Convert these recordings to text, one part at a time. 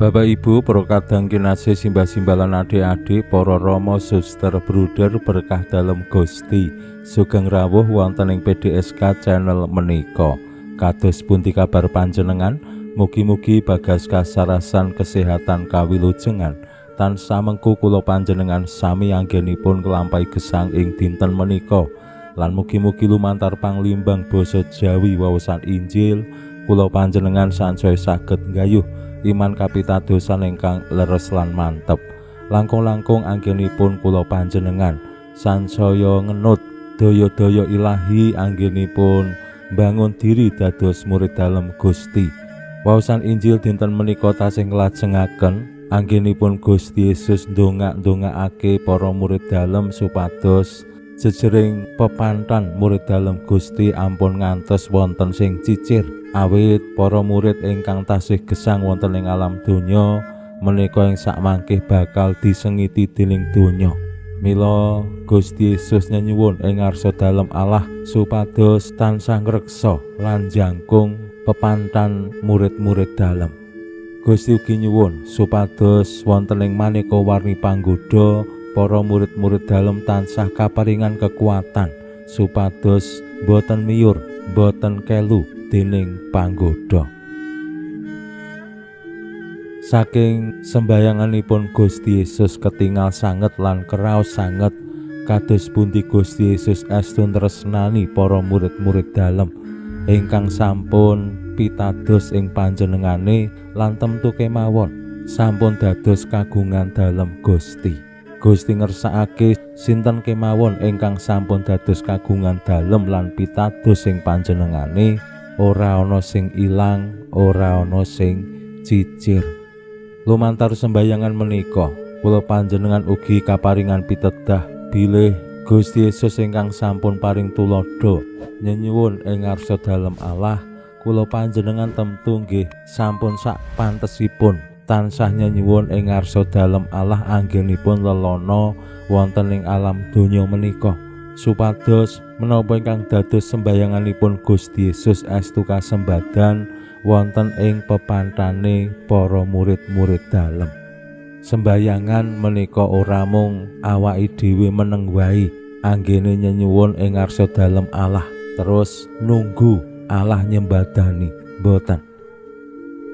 Bapak Ibu para kadang kinasih simbah-simbalan adik-adik para rama suster bruder berkah dalem Gusti sugeng rawuh wonten ing PDSK channel menika. Kados pundi kabar panjenengan? Mugi-mugi bagas kasarasan kesehatan kawilujengan tansah mengku kula panjenengan sami anggenipun nglampahi gesang ing dinten menika lan mugi-mugi lumantar panglimbang basa Jawi waosan Injil kula panjenengan sansaya saged nggayuh iman kapitadosan ingkang leres lan mantep. Langkung-langkung anggenipun kula panjenengan sansaya ngenut daya-daya ilahi anggenipun bangun diri dados murid dalem Gusti. Waosan Injil dinten menika tasih nglajengaken anggenipun Gusti Yesus ndongak-ndongakake para murid dalem supados jejering pepantan murid dalem Gusti ampun ngantos wonten sing cicir. Awit para murid ingkang tasih gesang wonten ing alam donya menika ing sakmangke bakal disengiti dening donya. Mila Gusti Yesus nyuwun ing ngarsa dalem Allah supados tansah ngreksa lan jangkung pepantan murid-murid dalem. Gusti ugi nyuwun supados wonten ing maneka warni panggoda para murid-murid dalem tansah kaparingan kekuatan supados boten miyur, boten kelu dening panggoda. Saking sembayanganipun Gusti Yesus ketingal sanget lan kraos sanget kados pundi Gusti Yesus estun tresnani para murid-murid dalem ingkang sampun pitados ing panjenengane lan temtu kemawon sampun dados kagungan dalem Gusti. Gusti ngersakake sinten kemawon ingkang sampun dados kagungan dalem lan pitados ing panjenengane ora ana sing ilang, ora ana sing cicir. Lumantar sembayangan menika, kula panjenengan ugi kaparingan pitedah bilih Gusti Yesus ingkang sampun paring tulodo nyuwun ing ngarsa dalem Allah, kula panjenengan temtu nggih sampun sak pantesipun tansah nyuwun ing ngarsa dalem Allah anggenipun lelono wonten ing alam donya menika. Supados menapa ingkang dados sembayanganipun Gusti Yesus estu kasembadan wonten ing pepantane para murid-murid dalem. Sembayangan menika ora mung awake dhewe meneng wae anggene nyuwun ing ngarsa dalem Allah terus nunggu Allah nyembadani, boten.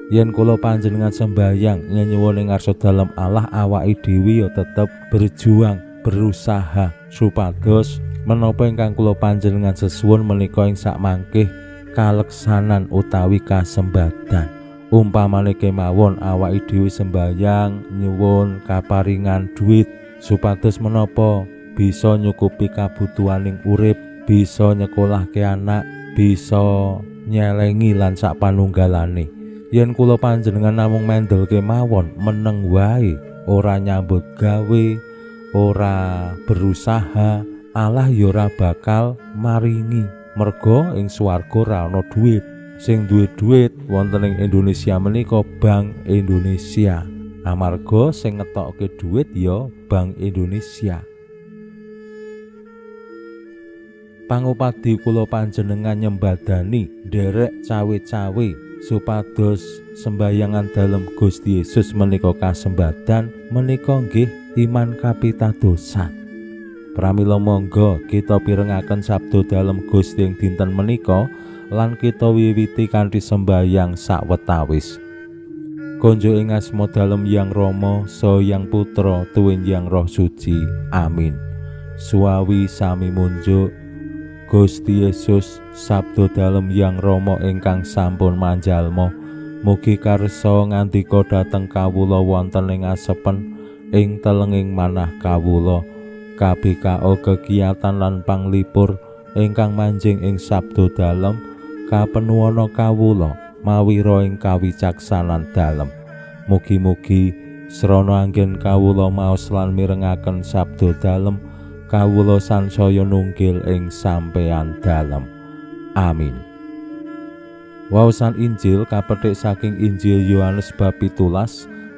Yen kula panjenengan sembayang nyuwun ing ngarsa dalem Allah awake dhewe ya tetep berjuang, berusaha supados menapa ingkang kula panjenengan sesuwun menika ing sakmangke kaleksanan utawi kasembadan. Umpamane kemawon awake dhewe sembayang nyuwun kaparingan duit supados menapa bisa nyukupi kabutuhaning urip, bisa nyekolahke anak, bisa nyelengi lan sak panunggalane. Yen kula panjenengan namung mendel kemawon meneng wae, ora nyambut gawe, ora berusaha, Allah ya ora bakal maringi. Merga ing swarga ora ana dhuwit. Sing duwe dhuwit wonten ing Indonesia menika Bank Indonesia. Amarga sing ngetokke dhuwit ya Bank Indonesia. Pangupadi kula panjenengan nyembadani nderek cawe-cawe supados sembayangan dalem Gusti Yesus menika kasembadan menika nggih iman kapitadosan. Pramila monggo kita pirengaken sabda dalem Gusti ing dinten menika lan kita wiwiti kanthi sembayang sawetawis. Konjo ing asma dalem Yang Rama saha Yang Putra tuwin Yang Roh Suci. Amin. Suawi sami munjuk Gusti Yesus sabda dalem Yang Rama ingkang sampun manjalma mugi karsa ngandika dhateng kawula wonten ing asepen ing telenging manah kawula. KBKO kegiatan lan panglipur ingkang manjing ing sabda dalem kapenuwana kawula mawira ing kawicaksanan dalem. Mugi-mugi srana anggen kawula maos lan mirengaken sabda dalem kawula sansaya nunggil ing sampeyan dalem. Amin. Waosan Injil kapetik saking Injil Yohanes bab 17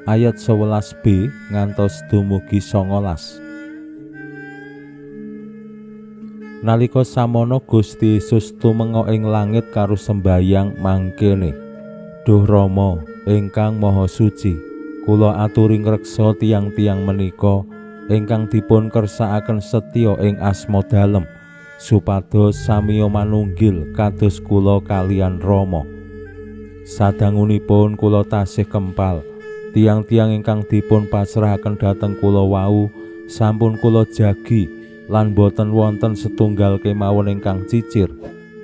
ayat 11b ngantos dumugi 19. Nalika samono Gusti Yesus tumenga ing langit karo sembayang mangkene. Duh Rama ingkang Maha Suci, kula aturi ngreksa tiang-tiang menika ingkang dipun kersakaken setya ing asma dalem, supados samiya manunggil kados kula kalian Rama. Sadangunipun kula tasih kempal, tiang-tiang ingkang dipun pasrahaken dhateng kula wau sampun kula jagi lan boten wonten setunggal kemawon ingkang cicir,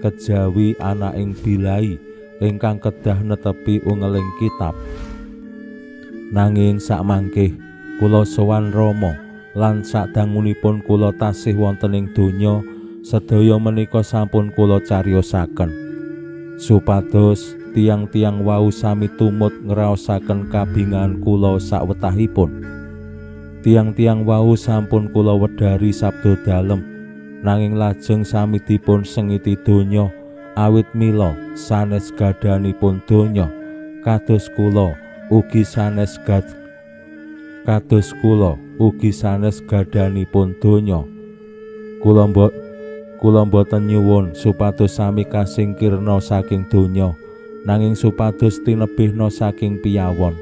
kejawi anaking bilai ingkang kedah netepi ungeling kitab. Nanging sakmangke kula sowan Rama lan sadangunipun kula tasih wonten ing donya, sedaya menika sampun kula cariosaken, supados tiang-tiang wau sami tumut ngraosaken kabingahan kula sawetahipun. Tiang-tiang wau sampun kula wedhari sabda dalem, nanging lajeng sami dipun sengiti donya, awit mila sanes gadanipun donya, kados kula ugi sanes gadanipun donya. Kula boten nyuwun supados sami kasingkirna saking donya, nanging supados tinebihna saking piyawon.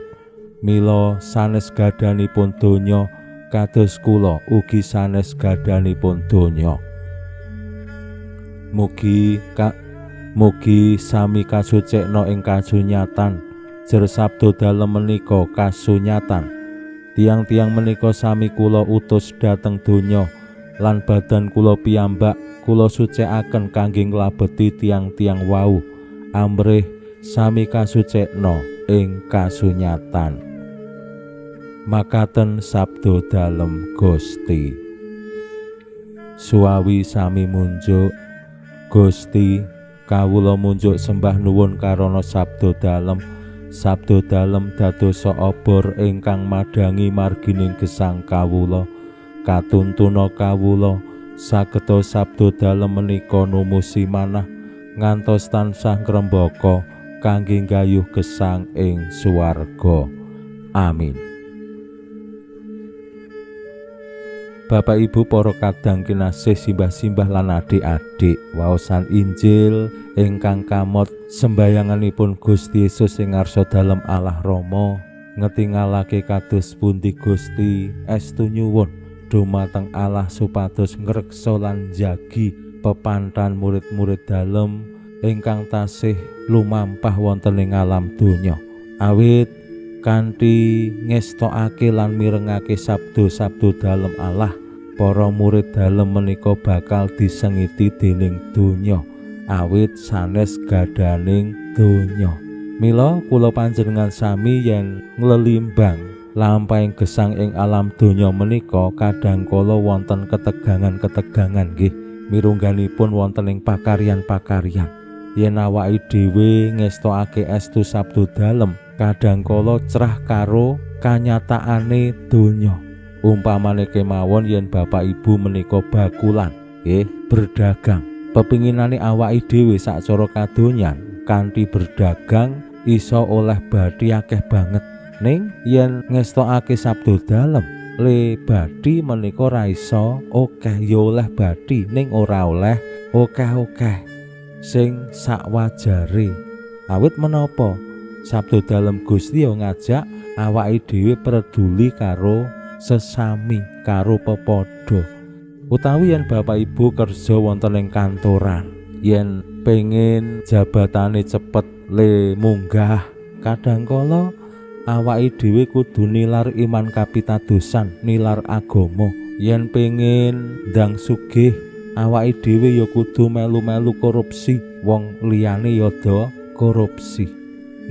Mila sanes gadanipun donya, kados kula ugi sanes gadanipun donya. Mugi sami kasucikna ing kasunyatan. Jer sabda dalem menika kasunyatan. Tiang-tiang menika sami kula utus dhateng donya, lan badan kula piyambak kula sucikaken kangge nglabeti tiang-tiang wau, amrih sami kasucikna ing kasunyatan. Makaten sabda dalem Gusti. Suawi sami munjuk, Gusti kawula munjuk sembah nuwun karana sabda dalem. Sabda dalem dadosa obor ingkang madangi margining gesang kawula. Katuntuna kawula sageta sabda dalem menika numusi manah ngantos tansah ngrembaka kangge nggayuh gesang ing swarga. Amin. Bapak Ibu para kadang kinasih simbah-simbah lan adik-adik, waosan Injil ingkang kamot sembayanganipun Gusti Yesus ing ngarsa dalem Allah Rama ngetingalake kados pundi Gusti estu nyuwun dumateng Allah supados ngreksa lan jagi pepantan murid-murid dalem ingkang tasih lumampah wonten ing alam donya. Awit kanthi ngestokake lan mirengake sabda-sabda dalem Allah, para murid dalem menika bakal disengiti dening donya, awit sanes gadaning donya. Mila kula panjenengan sami yen nglelimbang lampahing gesang ing alam donya menika kadangkala wonten ketegangan-ketegangan nggih, mirungganipun wonten ing pakaryan-pakaryan. Yen awake dhewe ngestokake estu sabda dalem, kadangkala cerah karo kanyataane donya. Umpamane kemawon yen Bapak Ibu menika bakulan berdagang, pepinginane awake dhewe sacara kadonyan kanthi berdagang iso oleh bathi akeh banget. Ning yen ngestokake sabda dalem, le bathi menika ra iso akeh, ya oleh bathi ning ora oleh akeh-akeh sing sakwajare. Awit menapa sabda dalem Gusti yo ngajak awake dhewe peduli karo sesami, karo pepadha. Utawi yen Bapak Ibu kerja wonten ing kantoran, yen pengin jabatane cepet le munggah, kadangkala awake dhewe kudu nilar iman kapitadosan, nilar agama. Yen pengin ndang sugih, awake dhewe ya kudu melu-melu korupsi, wong liyane ya do korupsi.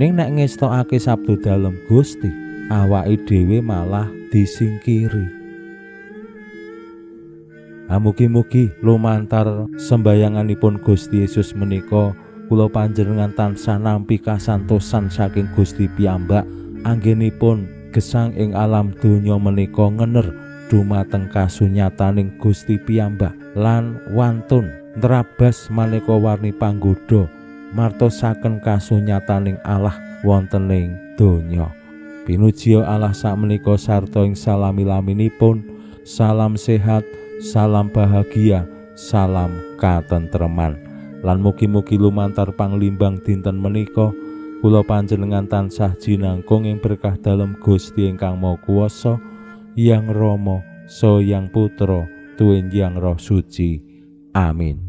Ning nek ngestokake sabda dalem Gusti, awake dhewe malah disingkiri. Mugi-mugi lumantar sembayanganipun Gusti Yesus menika kula panjenengan tansah nampi kasantosan saking Gusti piyambak, anggenipun gesang ing alam donya menika ngener dumateng kasunyataning Gusti piyambak lan wantun nrabas maneka warni panggoda martosaken kasunyataning Allah wontening donya. Pinuji Allah sakmenika sarta ing salami-laminipun. Salam sehat, salam bahagia, salam katentreman. Lan mugi-mugi lumantar panglimbang dinten menika kula panjenengan tansah jinangkung ing berkah dalem Gusti ingkang Maha Kuwasa, Yang Rama saha Yang Putra tuwin Yang Roh Suci. Amin.